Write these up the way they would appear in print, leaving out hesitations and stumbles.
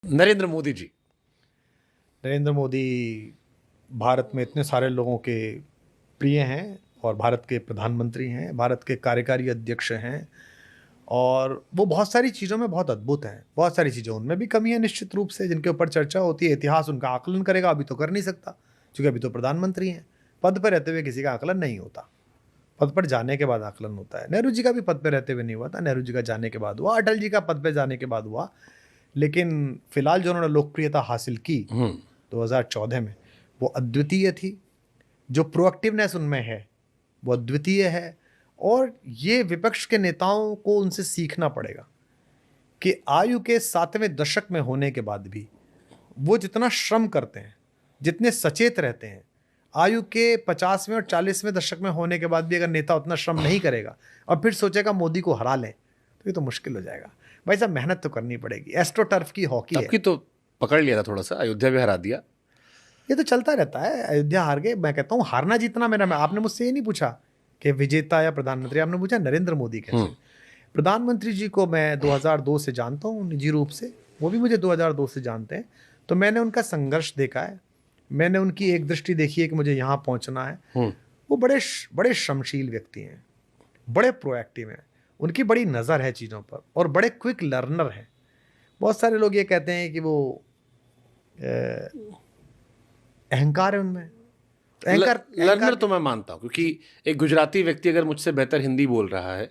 नरेंद्र मोदी जी। नरेंद्र मोदी भारत में इतने सारे लोगों के प्रिय हैं और भारत के प्रधानमंत्री हैं, भारत के कार्यकारी अध्यक्ष हैं और वो बहुत सारी चीज़ों में बहुत अद्भुत हैं। बहुत सारी चीज़ों उनमें भी कमी है निश्चित रूप से, जिनके ऊपर चर्चा होती है। इतिहास उनका आकलन करेगा, अभी तो कर नहीं सकता क्योंकि अभी तो प्रधानमंत्री हैं। पद पर रहते हुए किसी का आकलन नहीं होता, पद पर जाने के बाद आकलन होता है। नेहरू जी का भी पद पर रहते हुए नहीं हुआ था, नेहरू जी का जाने के बाद हुआ, अटल जी का पद पर जाने के बाद हुआ। लेकिन फिलहाल जो उन्होंने लोकप्रियता हासिल की 2014 में, वो अद्वितीय थी। जो प्रोएक्टिवनेस उनमें है वो अद्वितीय है और ये विपक्ष के नेताओं को उनसे सीखना पड़ेगा कि आयु के 7वें दशक में होने के बाद भी वो जितना श्रम करते हैं, जितने सचेत रहते हैं, आयु के 50वें और 40वें दशक में होने के बाद भी अगर नेता उतना श्रम नहीं करेगा और फिर सोचेगा मोदी को हरा लें, तो ये तो मुश्किल हो जाएगा। भाई साहब, मेहनत तो करनी पड़ेगी। एस्ट्रो टर्फ की हॉकी है। आपकी तो पकड़ लिया था थोड़ा सा, अयोध्या भी हरा दिया। ये तो चलता रहता है। अयोध्या हार गए, मैं कहता हूँ हारना जीतना मेरा। मैं आपने मुझसे ये नहीं पूछा कि विजेता या प्रधानमंत्री, आपने पूछा नरेंद्र मोदी कैसे। प्रधानमंत्री जी को मैं 2002 से जानता हूँ निजी रूप से, वो भी मुझे 2002 से जानते हैं। तो मैंने उनका संघर्ष देखा है, मैंने उनकी एक दृष्टि देखी है कि मुझे यहाँ पहुँचना है। वो बड़े श्रमशील व्यक्ति हैं, बड़े प्रोएक्टिव हैं, उनकी बड़ी नज़र है चीज़ों पर और बड़े क्विक लर्नर हैं। बहुत सारे लोग ये कहते हैं कि वो अहंकार है उनमें। लर्नर तो मैं मानता हूँ, क्योंकि एक गुजराती व्यक्ति अगर मुझसे बेहतर हिंदी बोल रहा है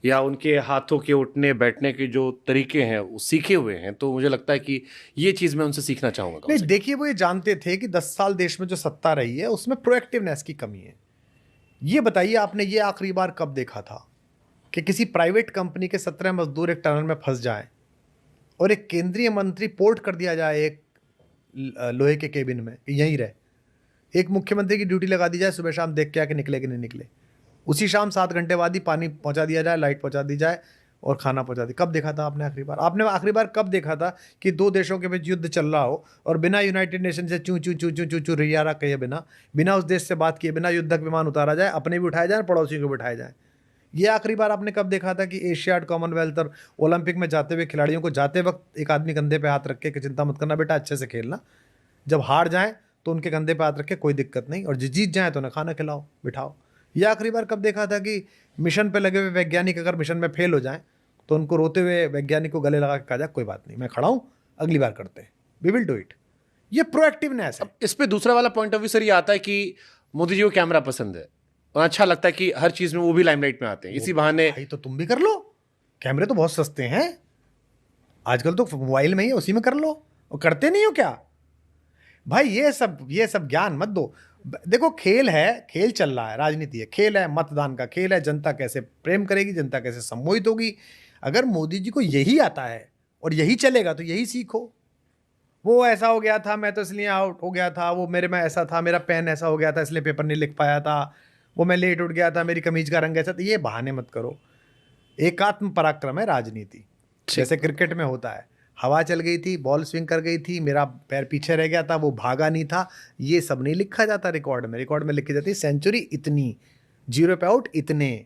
या उनके हाथों के उठने बैठने के जो तरीके हैं वो सीखे हुए हैं, तो मुझे लगता है कि ये चीज़ मैं उनसे सीखना चाहूँगा। नहीं, देखिए, वो ये जानते थे कि 10 साल देश में जो सत्ता रही है उसमें प्रोएक्टिवनेस की कमी है। ये बताइए, आपने ये आखिरी बार कब देखा था कि किसी प्राइवेट कंपनी के 17 मजदूर एक टनल में फंस जाए और एक केंद्रीय मंत्री पोर्ट कर दिया जाए एक लोहे के केबिन में, यहीं रहे। एक मुख्यमंत्री की ड्यूटी लगा दी जाए, सुबह शाम देख के आके निकले कि नहीं निकले। उसी शाम 7 घंटे बाद ही पानी पहुंचा दिया जाए, लाइट पहुंचा दी जाए और खाना पहुंचा दी। कब देखा था आपने आखिरी बार? आपने आखिरी बार कब देखा था कि दो देशों के बीच युद्ध चल रहा हो और बिना यूनाइटेड नेशन से चू चू चू चू चू चू रियारा कहे बिना उस देश से बात किए, बिना युद्धक विमान उतारा जाए, अपने भी उठाए जाए, पड़ोसियों को बिठाए जाए? ये आखिरी बार आपने कब देखा था कि एशियाड, कॉमनवेल्थ और ओलंपिक में जाते हुए खिलाड़ियों को जाते वक्त एक आदमी कंधे पे हाथ रख के कि चिंता मत करना बेटा, अच्छे से खेलना, जब हार जाए तो उनके कंधे पे हाथ रखे, कोई दिक्कत नहीं, और जीत जाए तो उन्हें खाना खिलाओ, बिठाओ? यह आखिरी बार कब देखा था कि मिशन पे लगे हुए वैज्ञानिक अगर मिशन में फेल हो जाएं तो उनको रोते हुए वैज्ञानिक को गले लगा के कहा जाए कोई बात नहीं, मैं खड़ा हूँ, अगली बार करते हैं, वी विल डू इट? ये प्रोएक्टिवनेस है। इस पे दूसरा वाला पॉइंट ऑफ व्यू सर ये आता है कि मोदी जी को कैमरा पसंद है और अच्छा लगता है कि हर चीज में वो भी लाइमलाइट में आते हैं, इसी बहाने। भाई तो तुम भी कर लो, कैमरे तो बहुत सस्ते हैं आजकल, तो मोबाइल में ही, उसी में कर लो। और करते नहीं हो क्या भाई? ये सब ज्ञान मत दो। देखो, खेल है, खेल चल रहा है, राजनीति है, खेल है, मतदान का खेल है, जनता कैसे प्रेम करेगी, जनता कैसे सम्मोहित होगी। अगर मोदी जी को यही आता है और यही चलेगा तो यही सीखो। वो ऐसा हो गया था, मैं तो इसलिए आउट हो गया था, वो मेरे में ऐसा था, मेरा पेन ऐसा हो गया था इसलिए पेपर नहीं लिख पाया था, वो मैं लेट उठ गया था, मेरी कमीज का रंग ऐसा था। ये बहाने मत करो। एकात्म पराक्रम है राजनीति, जैसे क्रिकेट में होता है। हवा चल गई थी, बॉल स्विंग कर गई थी, मेरा पैर पीछे रह गया था, वो भागा नहीं था, ये सब नहीं लिखा जाता रिकॉर्ड में लिखी जाती सेंचुरी इतनी, 0 पे आउट इतने।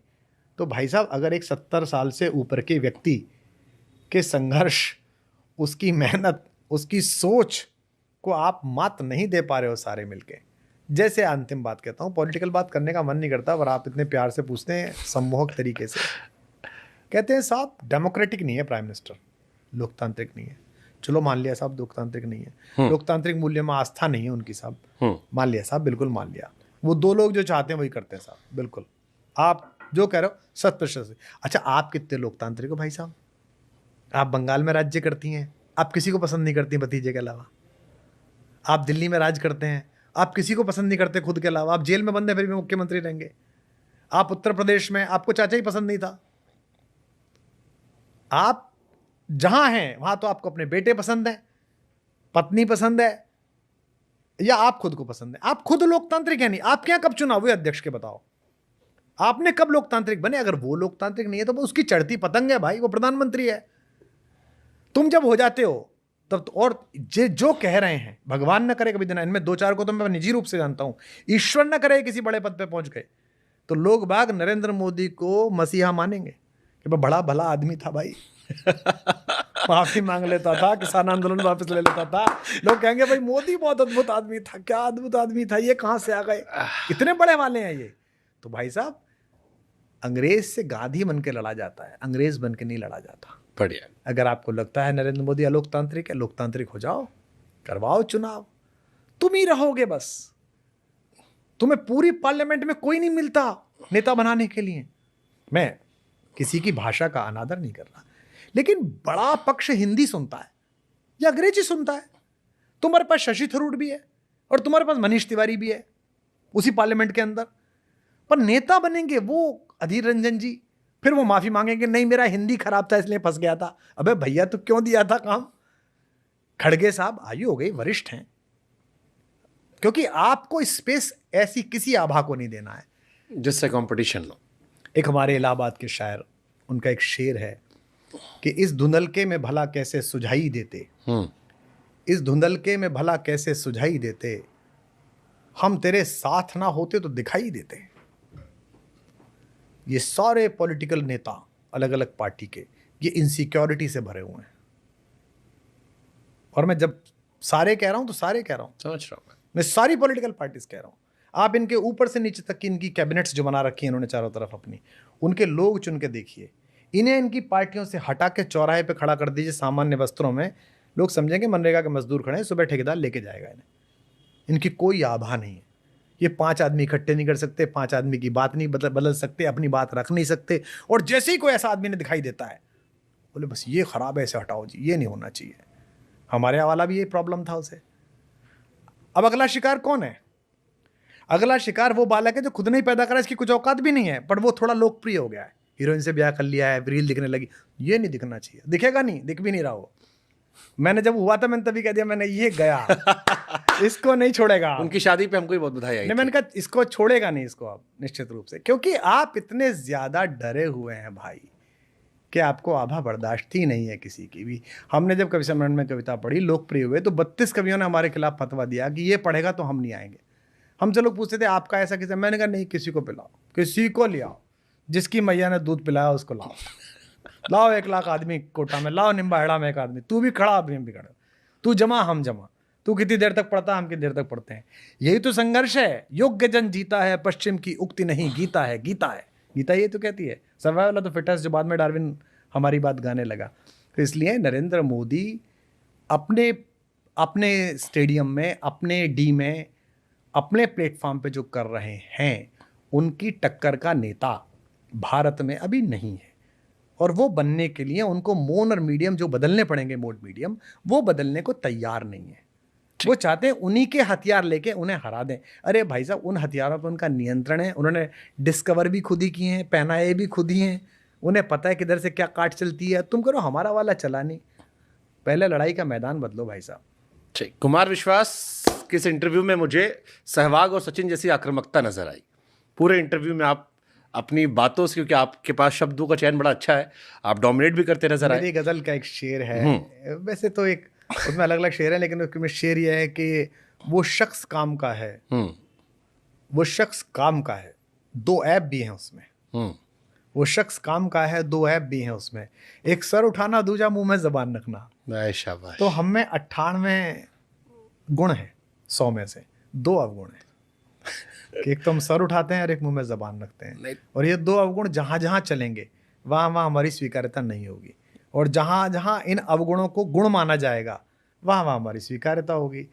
तो भाई साहब, अगर एक 70 साल से ऊपर के व्यक्ति के संघर्ष, उसकी मेहनत, उसकी सोच को आप मात नहीं दे पा रहे हो सारे मिलके, जैसे अंतिम बात कहता हूँ, पॉलिटिकल बात करने का मन नहीं करता, पर आप इतने प्यार से पूछते हैं, सम्मोहक तरीके से कहते हैं साहब डेमोक्रेटिक नहीं है प्राइम मिनिस्टर, लोकतांत्रिक नहीं है। चलो मान लिया साहब लोकतांत्रिक नहीं है, लोकतांत्रिक मूल्य में आस्था नहीं है उनकी साहब, मान लिया साहब, बिल्कुल मान लिया। वो 2 लोग जो चाहते हैं वही करते हैं साहब, बिल्कुल आप जो कह रहे हो 100%। अच्छा, आप कितने लोकतांत्रिक हो भाई साहब? आप बंगाल में राज्य करती हैं, आप किसी को पसंद नहीं करती भतीजे के अलावा। आप दिल्ली में राज करते हैं, आप किसी को पसंद नहीं करते खुद के अलावा। आप जेल में बंद है फिर भी मुख्यमंत्री रहेंगे। आप उत्तर प्रदेश में, आपको चाचा ही पसंद नहीं था। आप जहां हैं वहां तो आपको अपने बेटे पसंद है, पत्नी पसंद है, या आप खुद को पसंद है। आप खुद लोकतांत्रिक है नहीं। आपके यहां कब चुनाव हुए अध्यक्ष के, बताओ? आपने कब लोकतांत्रिक बने? अगर वो लोकतांत्रिक नहीं है तो वो उसकी चढ़ती पतंग है भाई, वो प्रधानमंत्री है। तुम जब हो जाते हो तब तो, और जो कह रहे हैं, भगवान न करे कभी देना, इनमें 2-4 को तो मैं निजी रूप से जानता हूं, ईश्वर न करे किसी बड़े पद पे पहुंच गए तो लोग बाग नरेंद्र मोदी को मसीहा मानेंगे कि बड़ा भला आदमी था भाई, माफी मांग लेता था, किसान आंदोलन वापस ले लेता था। लोग कहेंगे भाई मोदी बहुत अद्भुत आदमी था, क्या अद्भुत आदमी था, ये कहाँ से आ गए, इतने बड़े वाले हैं ये। तो भाई साहब, अंग्रेज से गांधी बन के लड़ा जाता है, अंग्रेज बन के नहीं लड़ा जाता। बढ़िया। अगर आपको लगता है नरेंद्र मोदी अलोकतांत्रिक है, लोकतांत्रिक हो जाओ, करवाओ चुनाव, तुम ही रहोगे बस। तुम्हें पूरी पार्लियामेंट में कोई नहीं मिलता नेता बनाने के लिए। मैं किसी की भाषा का अनादर नहीं कर रहा, लेकिन बड़ा पक्ष हिंदी सुनता है या अंग्रेजी सुनता है। तुम्हारे पास शशि थरूर भी है और तुम्हारे पास मनीष तिवारी भी है उसी पार्लियामेंट के अंदर, पर नेता बनेंगे वो अधीर रंजन जी। फिर वो माफी मांगेंगे, नहीं मेरा हिंदी खराब था इसलिए फंस गया था। अबे भैया तो क्यों दिया था काम? खड़गे साहब आयु हो गई, वरिष्ठ हैं, क्योंकि आपको स्पेस ऐसी किसी आभा को नहीं देना है जिससे कंपटीशन लो। एक हमारे इलाहाबाद के शायर, उनका एक शेर है कि इस धुंधलके में भला कैसे सुझाई देते, इस धुंधलके में भला कैसे सुझाई देते, हम तेरे साथ ना होते तो दिखाई देते। ये सारे पॉलिटिकल नेता अलग अलग पार्टी के, ये इनसिक्योरिटी से भरे हुए हैं। और मैं जब सारे कह रहा हूं तो सारे कह रहा हूं, समझ रहा हूं मैं सारी पॉलिटिकल पार्टीज कह रहा हूं। आप इनके ऊपर से नीचे तक की इनकी कैबिनेट्स जो बना रखी है इन्होंने चारों तरफ अपनी, उनके लोग चुन के देखिए। इन्हें इनकी पार्टियों से हटा के चौराहे पे खड़ा कर दीजिए सामान्य वस्त्रों में, लोग समझेंगे मनरेगा के मजदूर खड़े हैं, सुबह ठेकेदार लेके जाएगा इन्हें। इनकी कोई आभा नहीं है। ये 5 आदमी इकट्ठे नहीं कर सकते, 5 आदमी की बात नहीं बदल सकते, अपनी बात रख नहीं सकते। और जैसे ही कोई ऐसा आदमी ने दिखाई देता है, बोले बस ये खराब है, ऐसे हटाओ जी, ये नहीं होना चाहिए। हमारे वाला भी ये प्रॉब्लम था उसे। अब अगला शिकार कौन है? अगला शिकार वो बालक है जो खुद नहीं पैदा करा, इसकी कुछ औकात भी नहीं है, पर वो थोड़ा लोकप्रिय हो गया है, हीरोइन से ब्याह कर लिया है, रील दिखने लगी। ये नहीं दिखना चाहिए, दिखेगा नहीं, दिख भी नहीं रहा वो। मैंने जब हुआ था मैंने तभी कह दिया, मैंने ये गया इसको नहीं छोड़ेगा। उनकी शादी पे हमको भी बहुत बधाई आई। मैंने कहा इसको छोड़ेगा नहीं इसको आप, निश्चित रूप से, क्योंकि आप इतने ज्यादा डरे हुए हैं भाई कि आपको आभा बर्दाश्त ही नहीं है किसी की भी। हमने जब कवि सम्मेलन में कविता पढ़ी, लोकप्रिय हुए, तो 32 कवियों ने हमारे खिलाफ फतवा दिया कि ये पढ़ेगा तो हम नहीं आएंगे। हमसे लोग पूछते थे आपका ऐसा किसी, मैंने कहा नहीं, किसी को पिलाओ, किसी को ले आओ, जिसकी मैया ने दूध पिलाया उसको लाओ। लाओ 1 लाख आदमी कोटा में, लाओ निम्बाहेड़ा में 1 आदमी, तू भी खड़ा अभी भी खड़ा, तू जमा हम जमा, तू कितनी देर तक पढ़ता हम कितनी देर तक पढ़ते हैं। यही तो संघर्ष है। योग्य जन जीता है, पश्चिम की उक्ति नहीं, गीता है, गीता है, गीता ये तो कहती है सर्वाइवल ऑफ द फिटेस्ट, जो बाद में डार्विन हमारी बात गाने लगा। तो इसलिए नरेंद्र मोदी अपने अपने स्टेडियम में, अपने डी में, अपने प्लेटफॉर्म पे जो कर रहे हैं, उनकी टक्कर का नेता भारत में अभी नहीं है। और वो बनने के लिए उनको मोन और मीडियम जो बदलने पड़ेंगे, मोड मीडियम, वो बदलने को तैयार नहीं है। वो चाहते हैं उन्हीं के हथियार लेके उन्हें हरा दें। अरे भाई साहब, उन हथियारों पर उनका नियंत्रण है, उन्होंने डिस्कवर भी खुद ही किए हैं, पहनाए भी खुद ही हैं, उन्हें पता है किधर से क्या काट चलती है। तुम करो हमारा वाला चला नहीं, पहले लड़ाई का मैदान बदलो भाई साहब। ठीक। कुमार विश्वास किस इंटरव्यू में मुझे सहवाग और सचिन जैसी आक्रामकता नजर आई। पूरे इंटरव्यू में आप अपनी बातों से, क्योंकि आपके पास शब्दों का चयन बड़ा अच्छा है, आप डोमिनेट भी करते नजर आए। मेरी गजल का एक शेर है, वैसे तो एक उसमें अलग अलग शेर है, लेकिन उसमें शेर यह है कि वो शख्स काम का है, वो शख्स काम का है, 2 ऐप भी हैं उसमें। वो शख्स काम का है, 2 ऐप भी हैं उसमें, एक सर उठाना, दूसरा मुंह में जबान रखना। शाबाश। तो हम में 98 गुण है 100 में से, 2 अवगुण है कि एक तो हम सर उठाते हैं और एक मुंह में जबान रखते हैं। और ये 2 अवगुण जहां जहां चलेंगे वहां वहां हमारी स्वीकार्यता नहीं होगी, और जहां जहां इन अवगुणों को गुण माना जाएगा वहां वहां हमारी स्वीकार्यता होगी।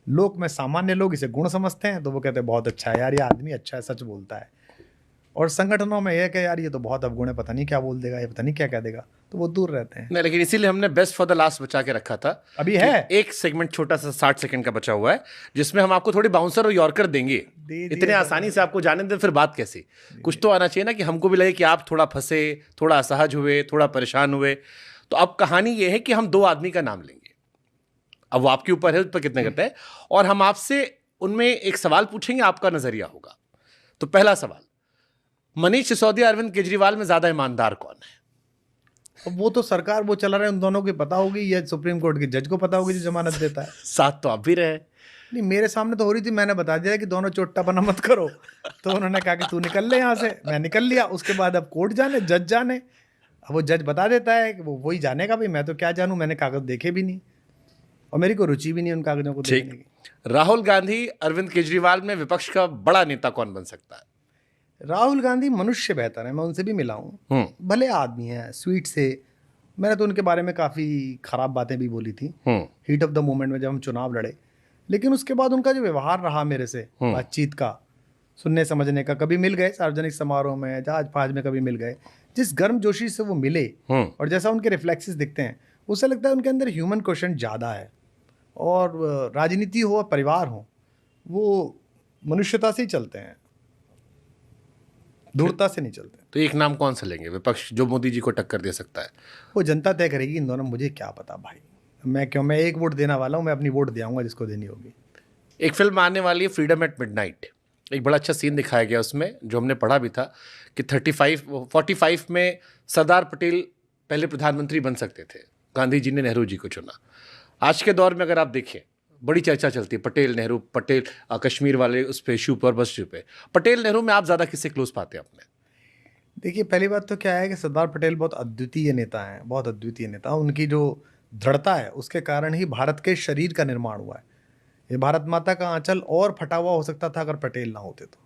लोग में सामान्य लोग इसे गुण समझते हैं, तो वो कहते हैं बहुत अच्छा है यार, ये आदमी अच्छा है, सच बोलता है। और संगठनों में यह कि यार ये तो बहुत अवगुण है, पता नहीं क्या बोल देगा, ये पता नहीं क्या कह देगा, तो वो दूर रहते हैं। नहीं, लेकिन इसीलिए हमने बेस्ट फॉर द लास्ट बचा के रखा था। अभी है एक सेगमेंट छोटा सा 60 सेकंड का बचा हुआ है, जिसमें हम आपको थोड़ी बाउंसर और यॉर्कर देंगे। इतने आसानी से आपको जाने दें फिर बात कैसी? कुछ तो आना चाहिए ना कि हमको भी लगे कि आप थोड़ा फंसे, थोड़ा असहज हुए, थोड़ा परेशान हुए। तो अब कहानी ये है कि हम 2 आदमी का नाम लेंगे, अब वो आपके ऊपर है, उस पर कितने करते हैं, और हम आपसे उनमें एक सवाल पूछेंगे, आपका नजरिया होगा। तो पहला सवाल, मनीष सिसोदिया अरविंद केजरीवाल में ज्यादा ईमानदार कौन है? अब वो तो सरकार वो चला रहे, उन दोनों को पता होगी, या सुप्रीम कोर्ट के जज को पता होगी जो जमानत देता है। साथ तो आप भी रहे। नहीं, मेरे सामने तो हो रही थी, मैंने बता दिया कि दोनों चोट्टा बना मत करो, तो उन्होंने कहा कि तू निकल ले यहाँ से, मैं निकल लिया। उसके बाद अब कोर्ट जाने, जज जाने, अब वो जज बता देता है कि वो वही जानेगा, भाई मैं तो क्या जानूं, मैंने कागज देखे भी नहीं और मेरी कोई रुचि भी नहीं उन कागजों को देखने की। राहुल गांधी, अरविंद केजरीवाल में विपक्ष का बड़ा नेता कौन बन सकता है? राहुल गांधी मनुष्य बेहतर है, मैं उनसे भी मिला हूँ, भले आदमी है, स्वीट से। मैंने तो उनके बारे में काफ़ी खराब बातें भी बोली थी हीट ऑफ द मोमेंट में जब हम चुनाव लड़े, लेकिन उसके बाद उनका जो व्यवहार रहा मेरे से, बातचीत का, सुनने समझने का, कभी मिल गए सार्वजनिक समारोह में, जहाज फहाज में कभी मिल गए, जिस गर्मजोशी से वो मिले और जैसा उनके रिफ्लेक्सेस दिखते हैं, उससे लगता है उनके अंदर ह्यूमन क्वेश्चन ज़्यादा है। और राजनीति हो और परिवार हो, वो मनुष्यता से ही चलते हैं, दूरता से नहीं चलते। तो एक नाम कौन सा लेंगे विपक्ष जो मोदी जी को टक्कर दे सकता है? वो जनता तय करेगी इन दोनों, मुझे क्या पता भाई, मैं एक वोट देने वाला हूँ, मैं अपनी वोट दे आऊँगा जिसको देनी होगी। एक फिल्म आने वाली है फ्रीडम एट मिडनाइट, एक बड़ा अच्छा सीन दिखाया गया उसमें, जो हमने पढ़ा भी था कि 45 में सरदार पटेल पहले प्रधानमंत्री बन सकते थे, गांधी जी ने नेहरू जी को चुना। आज के दौर में अगर आप देखें, बड़ी चर्चा चलती है पटेल नेहरू, पटेल कश्मीर वाले उस पे इशू पर, बस इशू पे, पटेल नेहरू में आप ज़्यादा किससे क्लोज पाते हैं अपने? देखिए, पहली बात तो क्या है कि सरदार पटेल बहुत अद्वितीय नेता हैं, बहुत अद्वितीय नेता। उनकी जो दृढ़ता है उसके कारण ही भारत के शरीर का निर्माण हुआ है। ये भारत माता का आंचल और फटा हुआ हो सकता था अगर पटेल ना होते तो।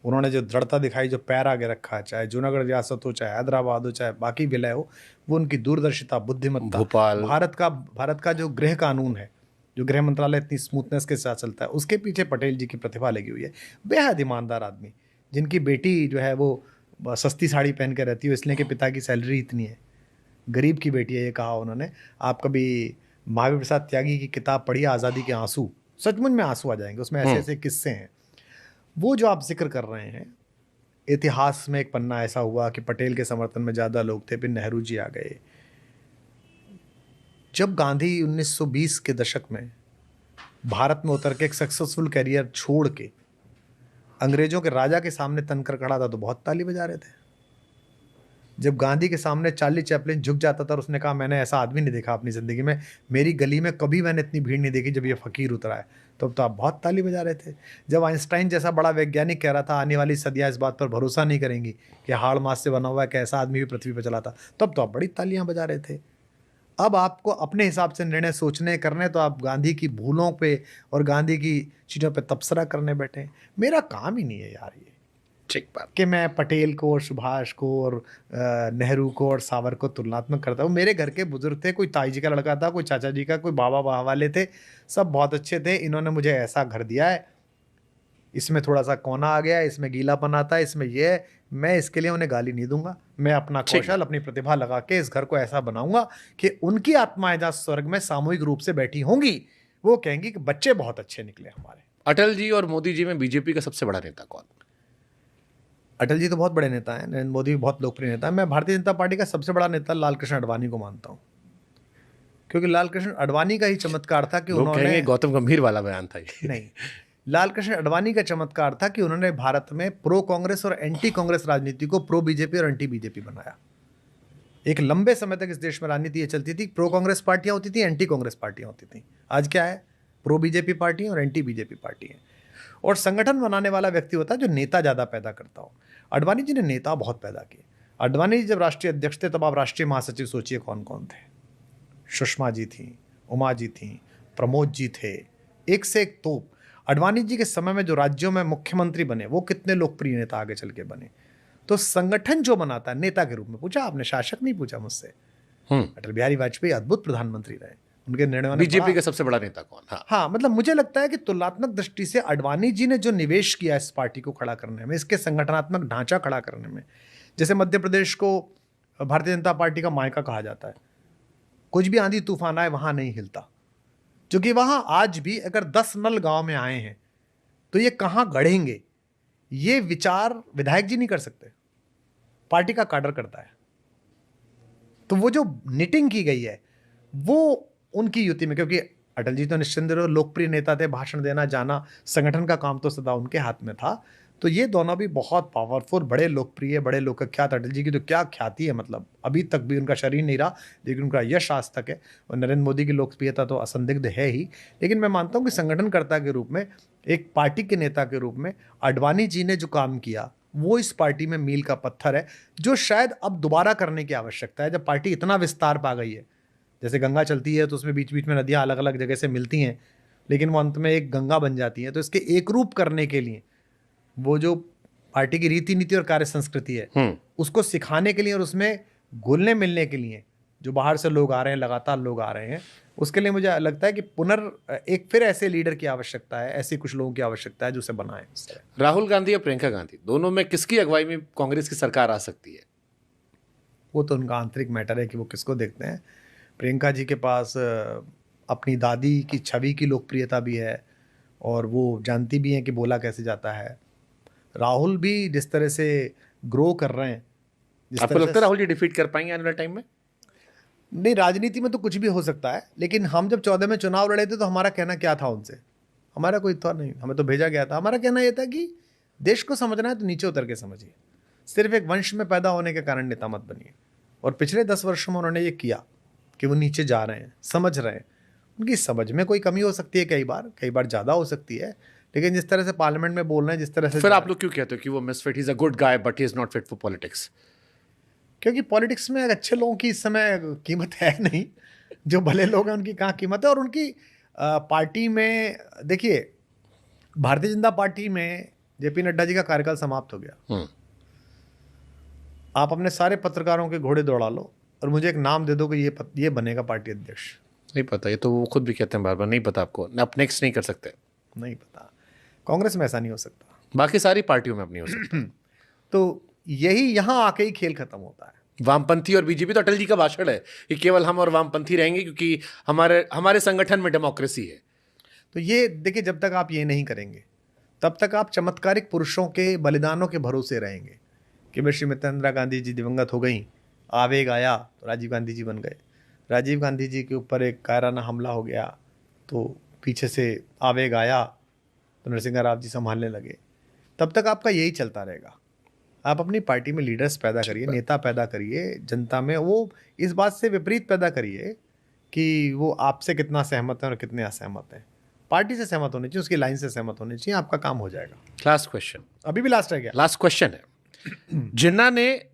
उन्होंने जो दृढ़ता दिखाई, जो पैर आगे रखा, चाहे जूनागढ़ रियासत हो, चाहे हैदराबाद हो, चाहे बाकी विलय हो, वो उनकी दूरदर्शिता, बुद्धिमत्ता, भोपाल, भारत का जो गृह कानून है, जो गृह मंत्रालय इतनी स्मूथनेस के साथ चलता है, उसके पीछे पटेल जी की प्रतिभा लगी हुई है। बेहद ईमानदार आदमी, जिनकी बेटी जो है वो सस्ती साड़ी पहन के रहती है इसलिए कि पिता की सैलरी इतनी है, गरीब की बेटी है, ये कहा उन्होंने। आप कभी महावीर प्रसाद त्यागी की किताब पढ़िए, आज़ादी के आंसू, सचमुच में आंसू आ जाएंगे, उसमें ऐसे ऐसे किस्से हैं। वो जो आप जिक्र कर रहे हैं, इतिहास में एक पन्ना ऐसा हुआ कि पटेल के समर्थन में ज़्यादा लोग थे, फिर नेहरू जी आ गए। जब गांधी 1920 के दशक में भारत में उतर के एक सक्सेसफुल करियर छोड़ के अंग्रेजों के राजा के सामने तनकर खड़ा था तो बहुत ताली बजा रहे थे। जब गांधी के सामने चार्ली चैपलिन झुक जाता था और उसने कहा मैंने ऐसा आदमी नहीं देखा अपनी ज़िंदगी में, मेरी गली में कभी मैंने इतनी भीड़ नहीं देखी जब ये फ़कीर उतरा है, तब तो आप बहुत ताली बजा रहे थे। जब आइंस्टाइन जैसा बड़ा वैज्ञानिक कह रहा था आने वाली सदियाँ इस बात पर भरोसा नहीं करेंगी कि हाड़ मास से बना हुआ एक ऐसा आदमी भी पृथ्वी पर चला था, तब तो आप बड़ी तालियाँ बजा रहे थे। अब आपको अपने हिसाब से निर्णय सोचने करने, तो आप गांधी की भूलों पे और गांधी की चीज़ों पे तबसरा करने बैठे। मेरा काम ही नहीं है यार ये, ठीक बात, कि मैं पटेल को और सुभाष को और नेहरू को और सावर को तुलनात्मक करता हूँ। मेरे घर के बुजुर्ग थे, कोई ताई जी का लड़का था, कोई चाचा जी का, कोई बाबा वाले थे, सब बहुत अच्छे थे। इन्होंने मुझे ऐसा घर दिया है, इसमें थोड़ा सा कोना आ गया, इसमें गीलापन आता है, इसमें ये, मैं इसके लिए उन्हें गाली नहीं दूंगा। मैं अपना कौशल, अपनी प्रतिभा लगा के इस घर को ऐसा बनाऊंगा कि उनकी आत्माएं जहाँ स्वर्ग में सामूहिक रूप से बैठी होंगी, वो कहेंगी कि बच्चे बहुत अच्छे निकले हमारे। अटल जी और मोदी जी में बीजेपी का सबसे बड़ा नेता कौन? अटल जी तो बहुत बड़े नेता हैं, नरेंद्र मोदी भी बहुत लोकप्रिय नेता है। मैं भारतीय जनता पार्टी का सबसे बड़ा नेता लाल कृष्ण आडवाणी को मानता हूँ, क्योंकि लाल कृष्ण आडवाणी का ही चमत्कार था कि उन्होंने, गौतम गंभीर वाला बयान था ये। नहीं, लाल कृष्ण आडवाणी का चमत्कार था कि उन्होंने भारत में प्रो कांग्रेस और एंटी कांग्रेस राजनीति को प्रो बीजेपी और एंटी बीजेपी बनाया। एक लंबे समय तक इस देश में राजनीति ये चलती थी, प्रो कांग्रेस पार्टियां होती थी, एंटी कांग्रेस पार्टियां होती थी। आज क्या है, प्रो बीजेपी पार्टी और एंटी बीजेपी पार्टी है। और संगठन बनाने वाला व्यक्ति होता है जो नेता ज़्यादा पैदा करता हो। आडवाणी जी ने नेता बहुत पैदा किए। आडवाणी जी जब राष्ट्रीय अध्यक्ष थे तब आप राष्ट्रीय महासचिव सोचिए कौन कौन थे। सुषमा जी थी, उमा जी थी, प्रमोद जी थे, एक से एक तोप। आडवाणी जी के समय में जो राज्यों में मुख्यमंत्री बने वो कितने लोकप्रिय नेता आगे चल के बने। तो संगठन जो बनाता है नेता के रूप में, पूछा आपने, शासक नहीं पूछा मुझसे। अटल बिहारी वाजपेयी अद्भुत प्रधानमंत्री रहे, उनके निर्णय। बीजेपी का सबसे बड़ा नेता कौन? हाँ, मतलब मुझे लगता है कि तुलनात्मक दृष्टि से आडवाणी जी ने जो निवेश किया इस पार्टी को खड़ा करने में, इसके संगठनात्मक ढांचा खड़ा करने में, जैसे मध्य प्रदेश को भारतीय जनता पार्टी का मायका कहा जाता है, कुछ भी आंधी तूफान आए वहां नहीं हिलता, क्योंकि वहां आज भी अगर 10 नल गांव में आए हैं तो ये कहां गढ़ेंगे, ये विचार विधायक जी नहीं कर सकते, पार्टी का काडर करता है। तो वो जो निटिंग की गई है वो उनकी युति में, क्योंकि अटल जी तो निश्चिंत लोकप्रिय नेता थे, भाषण देना जाना, संगठन का काम तो सदा उनके हाथ में था। तो ये दोनों भी बहुत पावरफुल, बड़े लोकप्रिय, बड़े लोकख्यात। अटल जी की तो क्या ख्याति है, मतलब अभी तक भी उनका शरीर नहीं रहा लेकिन उनका यश आज तक है। और नरेंद्र मोदी की लोकप्रियता तो असंदिग्ध है ही। लेकिन मैं मानता हूँ कि संगठनकर्ता के रूप में, एक पार्टी के नेता के रूप में आडवाणी जी ने जो काम किया वो इस पार्टी में मील का पत्थर है, जो शायद अब दोबारा करने की आवश्यकता है, जब पार्टी इतना विस्तार पा गई है। जैसे गंगा चलती है तो उसमें बीच बीच में नदियाँ अलग अलग जगह से मिलती हैं, लेकिन वो अंत में एक गंगा बन जाती है। तो इसके एक रूप करने के लिए वो जो पार्टी की रीति नीति और कार्य संस्कृति है, उसको सिखाने के लिए और उसमें घुलने मिलने के लिए जो बाहर से लोग आ रहे हैं, लगातार लोग आ रहे हैं, उसके लिए मुझे लगता है कि एक फिर ऐसे लीडर की आवश्यकता है, ऐसे कुछ लोगों की आवश्यकता है जो उसे बनाए। राहुल गांधी और प्रियंका गांधी दोनों में किसकी अगुवाई में कांग्रेस की सरकार आ सकती है? वो तो उनका आंतरिक मैटर है कि वो किसको देखते हैं। प्रियंका जी के पास अपनी दादी की छवि की लोकप्रियता भी है और वो जानती भी हैं कि बोला कैसे जाता है। राहुल भी जिस तरह से ग्रो कर रहे हैं, आपको लगता है राहुल जी डिफीट कर पाएंगे आने वाले टाइम में? नहीं, राजनीति में तो कुछ भी हो सकता है, लेकिन हम जब 14 में चुनाव लड़े थे तो हमारा कहना क्या था उनसे? हमारा कोई था नहीं, हमें तो भेजा गया था। हमारा कहना यह था कि देश को समझना है तो नीचे उतर के समझिए, सिर्फ एक वंश में पैदा होने के कारण नेता मत बनिए। और पिछले 10 वर्षों में उन्होंने ये किया कि वो नीचे जा रहे हैं, समझ रहे हैं। उनकी समझ में कोई कमी हो सकती है, कई बार ज़्यादा हो सकती है, लेकिन जिस तरह से पार्लियामेंट में बोल रहे हैं, जिस तरह से, फिर आप लोग क्यों कहते हो कि वो misfit, he is a good guy but he is not fit for politics? क्योंकि पॉलिटिक्स में अच्छे लोगों की इस समय कीमत है नहीं। जो भले लोग हैं उनकी कहाँ कीमत है। और उनकी पार्टी में देखिए, भारतीय जनता पार्टी में जेपी नड्डा जी का कार्यकाल समाप्त हो गया। आप अपने सारे पत्रकारों के घोड़े दौड़ा लो और मुझे एक नाम दे दो कि ये बनेगा पार्टी अध्यक्ष। नहीं पता, ये तो वो खुद भी कहते हैं बार बार, नहीं पता आपको, आप नेक्स्ट नहीं कर सकते। नहीं पता, कांग्रेस में ऐसा नहीं हो सकता, बाकी सारी पार्टियों में अब नहीं हो सकता। तो यही यहाँ आके ही खेल खत्म होता है। वामपंथी और बीजेपी, तो अटल जी का भाषण है कि केवल हम और वामपंथी रहेंगे क्योंकि हमारे संगठन में डेमोक्रेसी है। तो ये देखिए, जब तक आप ये नहीं करेंगे तब तक आप चमत्कारिक पुरुषों के बलिदानों के भरोसे रहेंगे कि भाई श्रीमती इंदिरा गांधी जी दिवंगत हो गई, आवेग आया तो राजीव गांधी जी बन गए। राजीव गांधी जी के ऊपर एक कायराना हमला हो गया तो पीछे से आवेग आया तो नरसिंह राव जी संभालने लगे। तब तक आपका यही चलता रहेगा। आप अपनी पार्टी में लीडर्स पैदा करिए, नेता पैदा करिए, जनता में वो इस बात से विपरीत पैदा करिए कि वो आपसे कितना सहमत है और कितने असहमत हैं। पार्टी से सहमत होनी चाहिए, उसकी लाइन से सहमत होनी चाहिए, आपका काम हो जाएगा। लास्ट क्वेश्चन, अभी भी लास्ट है क्या? लास्ट क्वेश्चन है। जिन्ना ने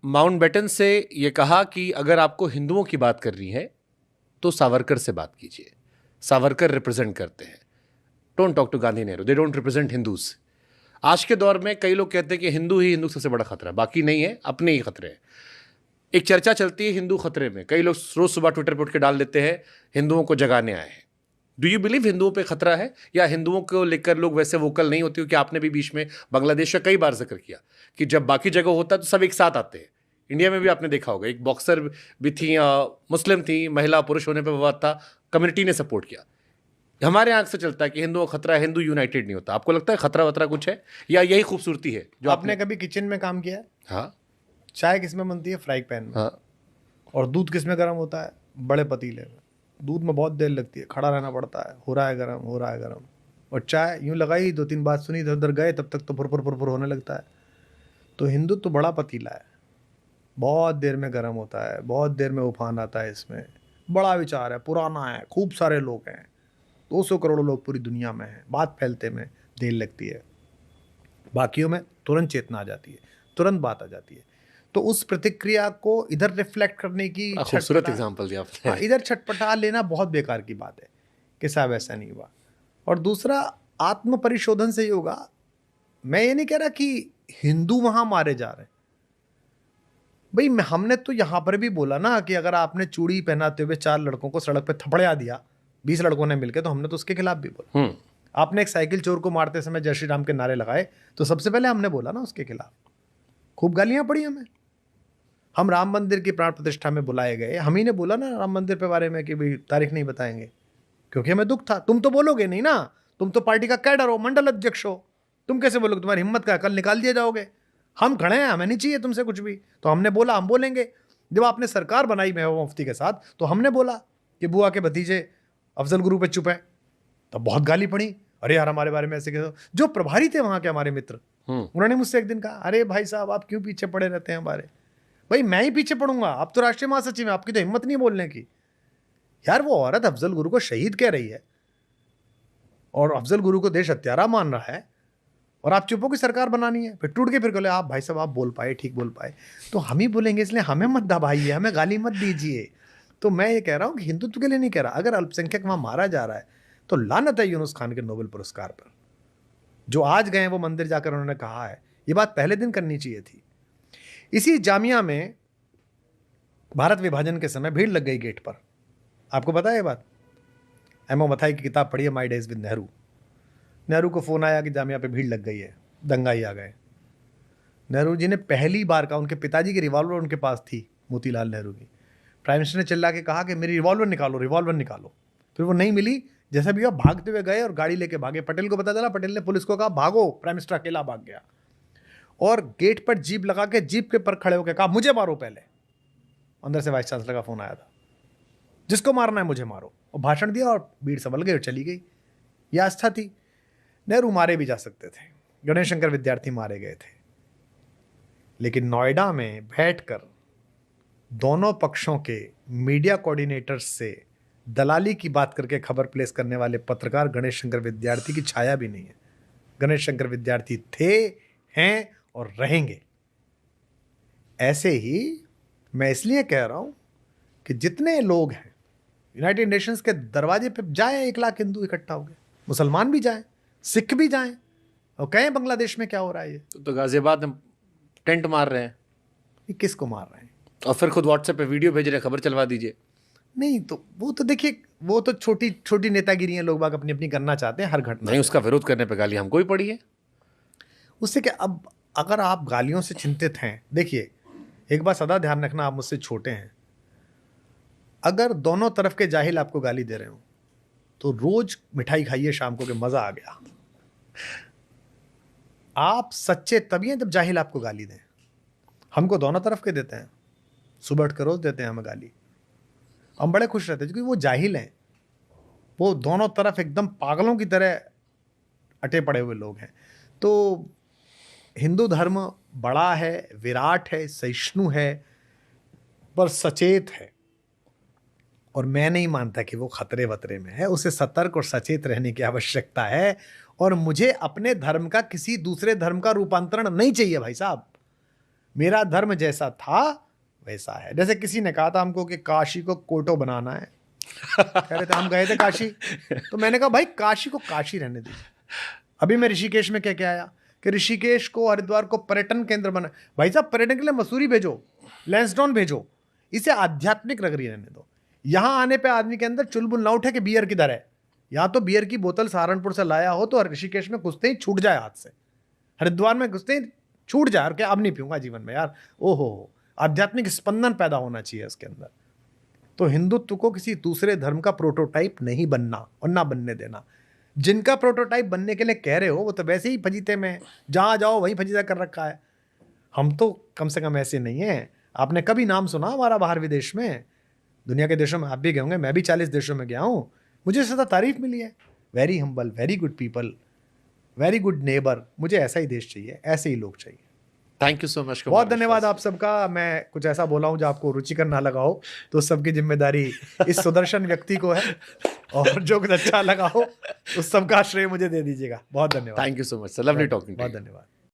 माउंटबेटन से ये कहा कि अगर आपको हिंदुओं की बात करनी है तो सावरकर से बात कीजिए, सावरकर रिप्रेजेंट करते हैं। Don't talk to Gandhi Nehru, they don't represent Hindus. आज के दौर में कई लोग कहते हैं कि हिंदू सबसे बड़ा खतरा है, बाकी नहीं है, अपने ही खतरे हैं। एक चर्चा चलती है हिंदू खतरे में, कई लोग रोज सुबह ट्विटर पर उठ के डाल देते हैं हिंदुओं को जगाने आए हैं। डू यू बिलीव हिंदुओं पे खतरा है, या हिंदुओं को लेकर लोग वैसे वोकल नहीं होते? क्योंकि आपने भी बीच में बांग्लादेश का कई बार जिक्र किया कि जब बाकी जगह होता है तो सब एक साथ आते हैं। इंडिया में भी आपने देखा होगा, एक बॉक्सर भी थी, मुस्लिम थी, महिला पुरुष होने पर विवाद था, कम्युनिटी ने सपोर्ट किया। हमारे यहाँ से चलता है कि हिंदुओं का खतरा है, हिंदू यूनाइटेड नहीं होता। आपको लगता है खतरा वतरा कुछ है, या यही खूबसूरती है जो आपने कभी किचन में काम किया है? हाँ। चाय किस में बनती है? फ्राई पैन में। हाँ। और दूध किस में गर्म होता है? बड़े पतीले में। दूध में बहुत देर लगती है, खड़ा रहना पड़ता है, हो रहा है गर्म, हो रहा है गर्म। और चाय यूं लगाई, 2-3 बात सुनी, इधर उधर गए, तब तक तो फुर होने लगता है। तो हिंदुत्व तो बड़ा पतीला है, बहुत देर में गर्म होता है, बहुत देर में उफान आता है। इसमें बड़ा विचार है, पुराना है, खूब सारे लोग हैं, 200 करोड़ लोग पूरी दुनिया में हैं, बात फैलते में देर लगती है। बाकियों में तुरंत चेतना आ जाती है, तुरंत बात आ जाती है। तो उस प्रतिक्रिया को इधर रिफ्लेक्ट करने की खूबसूरत एग्जांपल दिया आपने। इधर छटपटा लेना बहुत बेकार की बात है कि साहब ऐसा नहीं हुआ। और दूसरा, आत्म परिशोधन से ही होगा। मैं ये नहीं कह रहा कि हिंदू वहां मारे जा रहे हैं भाई। हमने तो यहां पर भी बोला ना कि अगर आपने चूड़ी पहनाते हुए 4 लड़कों को सड़क पे थपड़िया दिया 20 लड़कों ने मिलकर, तो हमने तो उसके खिलाफ भी बोला। आपने एक साइकिल चोर को मारते समय जय श्री राम के नारे लगाए, तो सबसे पहले हमने बोला ना उसके खिलाफ। खूब गालियां पड़ी हमें। हम राम मंदिर की प्राण प्रतिष्ठा में बुलाए गए, हम ही ने बोला ना राम मंदिर के बारे में कि भाई तारीख नहीं बताएंगे, क्योंकि हमें दुख था। तुम तो बोलोगे नहीं ना, तुम तो पार्टी का कैडर हो, मंडल अध्यक्ष हो, तुम कैसे बोलोगे? तुम्हारी हिम्मत का, कल निकाल दिए जाओगे। हम खड़े हैं, हमें नहीं चाहिए तुमसे कुछ भी। तो हमने बोला, हम बोलेंगे। जब आपने सरकार बनाई महबूबा मुफ्ती के साथ, तो हमने बोला कि बुआ के भतीजे अफजल गुरु पे चुप है, तब बहुत गाली पड़ी। अरे यार हमारे बारे में ऐसे कहो। जो प्रभारी थे वहां के हमारे मित्र, उन्होंने मुझसे एक दिन कहा, अरे भाई साहब आप क्यों पीछे पड़े रहते हैं हमारे? भाई मैं ही पीछे पड़ूंगा, आप तो राष्ट्रीय महासचिव हैं, आपकी तो हिम्मत नहीं बोलने की। यार वो औरत अफजल गुरु को शहीद कह रही है और अफजल गुरु को देश हत्यारा मान रहा है, और आप चुप हो कि सरकार बनानी है, फिर टूट के फिर बोले आप भाई साहब आप बोल पाए, ठीक बोल पाए, तो हम ही बोलेंगे, इसलिए हमें मत दबाइए, हमें गाली मत दीजिए। तो मैं ये कह रहा हूँ कि हिंदुत्व के लिए नहीं कह रहा, अगर अल्पसंख्यक वहाँ मारा जा रहा है तो लानत है यूनुस खान के नोबेल पुरस्कार पर। जो आज गए वो मंदिर जाकर उन्होंने कहा है, ये बात पहले दिन करनी चाहिए थी। इसी जामिया में भारत विभाजन के समय भीड़ लग गई गेट पर, आपको पता है ये बात? एमओ मथाई की किताब पढ़ी है, my days with Nehru. Nehru को फ़ोन आया कि जामिया पे भीड़ लग गई है, दंगा ही आ गए। नेहरू जी ने पहली बार कहा, उनके पिताजी की रिवॉल्वर उनके पास थी, मोतीलाल नेहरू की, प्राइम मिनिस्टर ने चिल्ला के कहा कि मेरी रिवॉल्वर निकालो, रिवॉल्वर निकालो। फिर वो नहीं मिली, जैसा भी हुआ भागते हुए गए और गाड़ी लेके भागे। पटेल को पता चला, पटेल ने पुलिस को कहा भागो, प्राइम मिनिस्टर अकेला भाग गया। और गेट पर जीप लगा के जीप के पर खड़े होकर कहा मुझे मारो पहले। अंदर से वाइस चांसलर का फ़ोन आया था, जिसको मारना है मुझे मारो, और भाषण दिया और भीड़ संभल गई और चली गई। यह आस्था थी। नेहरू मारे भी जा सकते थे, गणेश शंकर विद्यार्थी मारे गए थे, लेकिन नोएडा में बैठकर दोनों पक्षों के मीडिया कोऑर्डिनेटर्स से दलाली की बात करके खबर प्लेस करने वाले पत्रकार गणेश शंकर विद्यार्थी की छाया भी नहीं है। गणेश शंकर विद्यार्थी थे, हैं और रहेंगे। ऐसे ही मैं इसलिए कह रहा हूं कि जितने लोग हैं यूनाइटेड नेशंस के दरवाजे पे जाएं, 1 लाख हिंदू इकट्ठा हो गए, मुसलमान भी जाएं, सिख भी जाएं, और कहें बांग्लादेश में क्या हो रहा है। ये तो गाजियाबाद में टेंट मार रहे हैं, ये किसको मार रहे हैं? और फिर खुद व्हाट्सएप पे वीडियो भेज रहे हैं, खबर चलवा दीजिए। नहीं तो वो तो देखिए, वो तो छोटी छोटी नेतागिरी है, लोग बाग अपनी अपनी करना चाहते हैं हर घटना। नहीं, उसका विरोध करने पे गाली हमको ही पड़ी है। उससे क्या, अब अगर आप गालियों से चिंतित हैं, देखिए एक बात सदा ध्यान रखना, आप मुझसे छोटे हैं, अगर दोनों तरफ के जाहिल आपको गाली दे रहे हो तो रोज मिठाई खाइए शाम को कि मजा आ गया। आप सच्चे तभी हैं जब जाहिल आपको गाली दें। हमको दोनों तरफ के देते हैं, सुबह उठ कर रोज देते हैं हमें गाली, हम बड़े खुश रहते हैं क्योंकि वो जाहिल हैं, वो दोनों तरफ एकदम पागलों की तरह अटे पड़े हुए लोग हैं। तो हिंदू धर्म बड़ा है, विराट है, सहिष्णु है, पर सचेत है, और मैं नहीं मानता कि वो खतरे वतरे में है। उसे सतर्क और सचेत रहने की आवश्यकता है, और मुझे अपने धर्म का किसी दूसरे धर्म का रूपांतरण नहीं चाहिए भाई साहब। मेरा धर्म जैसा था वैसा है। जैसे किसी ने कहा था हमको कि काशी को कोटो बनाना है, कह रहे थे, हम गए थे काशी, तो मैंने कहा भाई काशी को काशी रहने दीजिए। अभी मैं ऋषिकेश में क्या आया कि ऋषिकेश को, हरिद्वार को पर्यटन केंद्र बना। भाई साहब पर्यटन के लिए मसूरी भेजो, लैंसडाउन भेजो, इसे आध्यात्मिक नगरी रहने दो। यहाँ आने पे आदमी के अंदर चुलबुल ना उठे कि बियर किधर है। यहाँ तो बियर की बोतल सहारनपुर से लाया हो तो ऋषिकेश में घुसते ही छूट जाए हाथ से, हरिद्वार में घुसते ही छूट जाए कि अब नहीं पीऊंगा जीवन में यार। ओहो, आध्यात्मिक स्पंदन पैदा होना चाहिए इसके अंदर। तो हिंदुत्व को किसी दूसरे धर्म का प्रोटोटाइप नहीं बनना और ना बनने देना। जिनका प्रोटोटाइप बनने के लिए कह रहे हो वो तो वैसे ही फजीते में, जहाँ जाओ वहीं फजीता कर रखा है। हम तो कम से कम ऐसे नहीं हैं। आपने कभी नाम सुना हमारा बाहर विदेश में? दुनिया के देशों में आप भी गए होंगे, मैं भी 40 देशों में गया हूँ, मुझे सदा तारीफ मिली है। Very humble, very good people, very good neighbour. मुझे ऐसा ही देश चाहिए, ऐसे ही लोग चाहिए। Thank you so much. बहुत धन्यवाद आप सबका। मैं कुछ ऐसा बोला हूँ जो आपको रुचिकर ना लगा हो तो सबकी जिम्मेदारी इस सुदर्शन व्यक्ति को है, और जो कुछ अच्छा लगा हो उस सबका श्रेय मुझे दे दीजिएगा। बहुत धन्यवाद। Thank you so much sir, lovely talking. बहुत धन्यवाद।